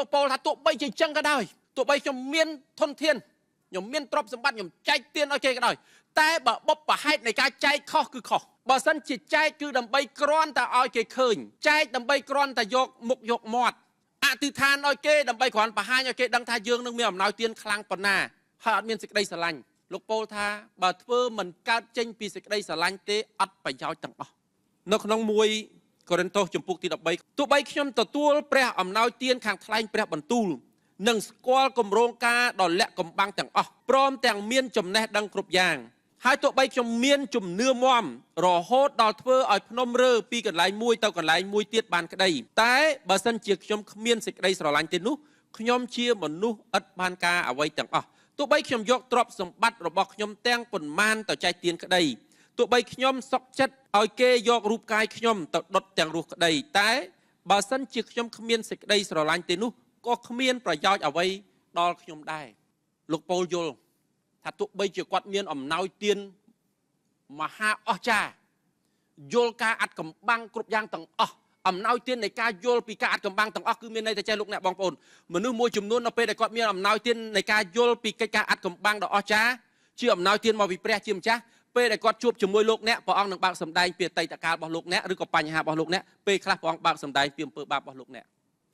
លោកពលថាទោះបីជាចឹងក៏ដោយទោះបីខ្ញុំមានធនធានខ្ញុំមានទ្រព្យសម្បត្តិខ្ញុំចែកទានឲ្យគេក៏ដោយតែបើបុព្វហេតុនៃការចែកខុសគឺខុសបើសិនជាចែកគឺដើម្បីគ្រាន់តែឲ្យគេឃើញចែកដើម្បីគ្រាន់តែយកមុខយកមាត់អធិដ្ឋានឲ្យគេដើម្បីគ្រាន់បង្ហាញឲ្យគេដឹងថាយើងនឹងមានអំណោយទានខ្លាំងប៉ុណ្ណាហើយអត់មានសេចក្តីស្រឡាញ់លោកពោលថាបើធ្វើមិនកើតចេញពីសេចក្តីស្រឡាញ់ទេអត់ប្រយោជន៍ទាំងអស់នៅក្នុង1កូរិនថូសជំពូកទី13ទោះបីខ្ញុំទទួលព្រះអំណោយទានខាងថ្លែងព្រះបន្ទូលនិងស្គាល់គម្រោងការដ៏លាក់កំបាំងទាំងអស់ព្រមទាំងមានចំណេះដឹងគ្រប់យ៉ាងហើយទោះបីខ្ញុំមានជំនឿមាំរហូតដល់ធ្វើឲ្យភ្នំរើពីកន្លែងមួយទៅកន្លែងមួយទៀតបានក្តីតែបើសិនជាខ្ញុំគ្មានសេចក្តីស្រឡាញ់ទេនោះខ្ញុំជាមនុស្សឥតបានការអ្វីទាំងអស់ទោះបីខ្ញុំយកទ្រព្យសម្បត្តិរបស់ខ្ញុំទាំងប៉ុន្មានទៅចែកទានក្តីទោះបីខ្ញុំសុខចិត្តឲ្យគេយករូបកាយខ្ញុំទៅដុតទាំងរស់ក្តីតែបើសិនជាខ្ញុំគ្មានសេចក្តីស្រឡាញ់ទេនោះក៏គ្មានប្រយោជន៍អ្វីដល់ខ្ញុំដែរលោកប៉ូលយល់ថាទោះបីជាគាត់មានអំណោយទានមហាអស្ចារ្យយល់ការអាត់កំបាំងគ្រប់យ៉ាងទាំងអស់អំណោយទាននៃការយល់ពីការអាត់កំបាំងទាំងអស់គឺមានន័យថាចេះលោកអ្នកបងប្អូនមនុស្សមួយចំនួននៅពេលដែលគាត់មានអំណោយទាននៃការយល់ពីកិច្ចការអាត់កំបាំងដ៏អស្ចារ្យជាអំណោយទានមកពីព្រះជាម្ចាស់ពេលដែលគាត់ជួបជាមួយលោកអ្នកព្រះអង្គនឹងបើកសម្ដែងពីអតីតកាលរបស់លោកអ្នកឬក៏បញ្ហារបស់លោកអ្នកពេលខ្លះព្រះអង្គបើកសម្ដែងពីអំពើបាបរបស់លោកអ្នក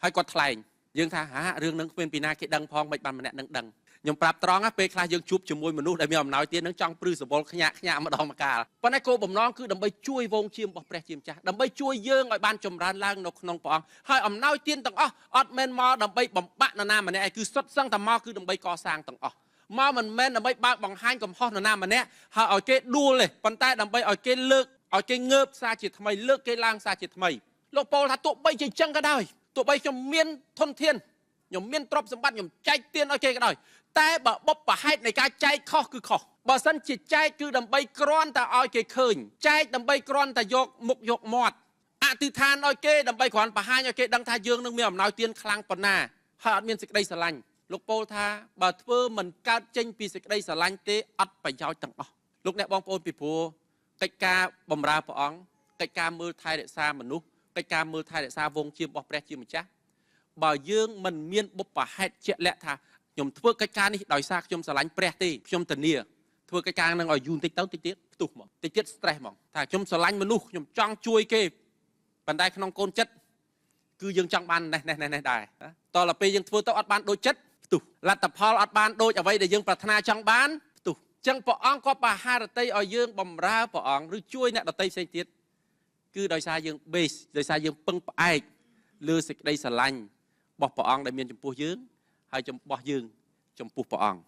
ហើយគាត់ថ្លែងយើងថារឿងហ្នឹងគ្មានពីណាគេដឹងផងមិនបានម្នាក់នឹងដឹងខ្ញុំប្រាប់ត្រង់ពេលខ្លះយើងជួបជាមួយមនុស្សដែលមានអំណោយទាននឹងចង់ព្រឺសវល់ខ្ញាក់ម្ដងម្កាលប៉ុន្តែគោលបំណងគឺដើម្បីជួយវងឈាមរបស់ព្រះជាម្ចាស់ដើម្បីជួយយើងឲ្យបានចម្រើនឡើងនៅក្នុងព្រះអង្គហើយអំណោយទានទាំងអស់អត់មែនមកដើម្បីបំបាក់នរណាម្នាក់ឯងគឺសុទ្ធសឹងតែមកគឺដើម្បីកសាងទាំងអស់មកមិនមែនដើម្បីបើកបង្ហាញកំហុសនរណាម្នាក់ហើយឲ្យគេដួលទេប៉ុន្តែដើម្បីឲ្យគេលើកឲ្យគេងើបសារជាថ្មីលើកគេឡើងសារជាថ្មីលោកប៉ូលថាទោះបីជាចឹងក៏ដោយទោះបីខ្ញុំមានធនធានខ្ញុំមានទ្រព្យសម្បត្តិខ្ញុំចែកទានឲ្យគេក៏ដោយតែបើបុព្វហេតុនៃការចែកខុសគឺខុសបើសិនជាចែកគឺដើម្បីគ្រាន់តែឲ្យគេឃើញចែកដើម្បីគ្រាន់តែយកមុខយកមាត់អធិដ្ឋានឲ្យគេដើម្បីគ្រាន់បង្ហាញឲ្យគេដឹងថាយើងនឹងមានអំណោយទានខ្លាំងប៉ុណ្ណាហើយអត់មានសេចក្តីស្រឡាញ់លោកពោលថាបើធ្វើមិនកើតចេញពីសេចក្តីស្រឡាញ់ទេអត់ប្រយោជន៍ទាំងអស់លោកអ្នកបងប្អូនពីព្រោះកិច្ចការបម្រើព្រះអង្គកិច្ចការមើលថែរក្សាមនុស្សកិច្ចការមើលថែរក្សាវងឈាមរបស់ព្រះជាម្ចាស់បើយើងមិនមានបុព្វហេតុជាក់លាក់ថាខ្ញុំធ្វើកិច្ចការនេះដោយសារខ្ញុំស្រឡាញ់ព្រះទេខ្ញុំធានាធ្វើកិច្ចការនឹងឲ្យយូរបន្តិចទៅតិចទៀតផ្ទុះមកតិចទៀត stress មកថាខ្ញុំស្រឡាញ់មនុស្សខ្ញុំចង់ជួយគេប៉ុន្តែក្នុងកូនចិត្តគឺយើងចង់បាននេះដែរតទៅពេលយើងធ្វើទៅអត់បានដូចចិត្តផ្ទុះលទ្ធផលអត់បានដូចអ្វីដែលយើងប្រាថ្នាចង់បានផ្ទុះអញ្ចឹងព្រះអង្គក៏បហារតីឲ្យយើងបម្រើព្រះអង្គឬជួយអ្នកដទៃផ្សេងទៀតគឺដោយសារយើង base ដោយសារយើងពឹងផ្អែកលើសេចក្តីស្រឡាញ់របស់ព្រះអង្គដែលមានចំពោះយើងហើយចំពោះយើងចំពោះព្រះអង្គ